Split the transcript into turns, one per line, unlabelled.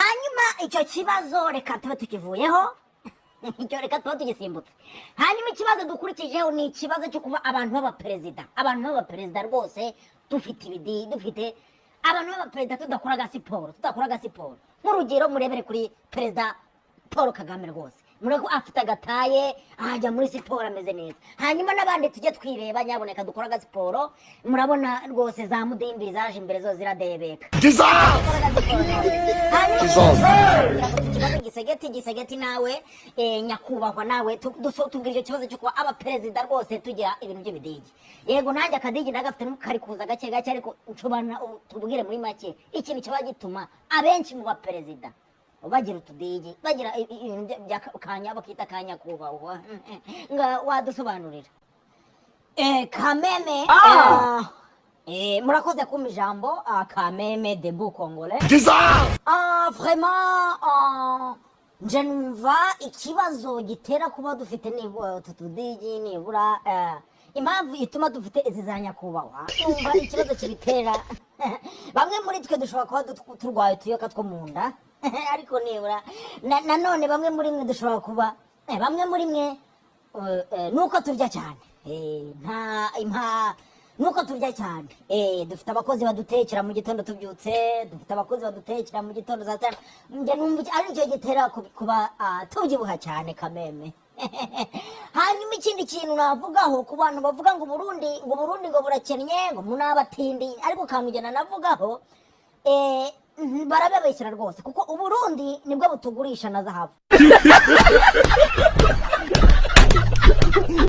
hanyuma icyo kibazo reka tube tukivuyeho icyo reka tuba tugisimbutse. Hanyuma ikibazo dukurikijeho ni ikibazo cyo kuba abantu b'abaperezida rwose dufite ibidi dufite abantu b'abaperezida tudakoraga siporo nk'urugero murebere kuri perezida Paul Kagame rwose mureko afite agataye ajya muri siporo ameze neza. Hanyuma n'abandi tujye twireba nyaboneka dukoraga siporo murabona rwose za mudimbiri zaje imbere zo ziradebeka gisegeti nawe nyakubahwa nawe tubwira icyo kibazo cyo kuba abaperezida rwose tugira ibintu by'ibidigi. Yego nanjye akadigi ndagafite kari kuza gake ariko nshobana tubwire muri make ikintu kiba gituma abenshi mu baperezida bagira utudigi bagira kanya bakita kanya kubahwa nga wadusobanurira. Kameme murakoze kuma ijambo Kameme de Bukongole. Vraiment je numva ikibazo gitera kuba dufite nibura tutudigi nibura impamvu ituma dufite izi za nyakubahwa numva ikibazo kibitera bamwe muri twe dushobora kuba turwaye tuyoka two mu nda ariko nibura nanone bamwe muri mwe dushobora kuba bamwe muri mwe nuko turya cyane nuko turya cyane dufite abakozi badutekera mu gitondo tubyutse dufite abakozi badutekera mu gitondo za tano nje numva ari cyo gitera kuba tubyibuha cyane Kameme. Hanyuma ikindi kintu navugaho ku bantu bavuga ngo Burundi ngo burakennye ngo munabatindi ariko kamugena navugaho barababeshyira rwose kuko Uburundi nibwo butugurisha na zahabu.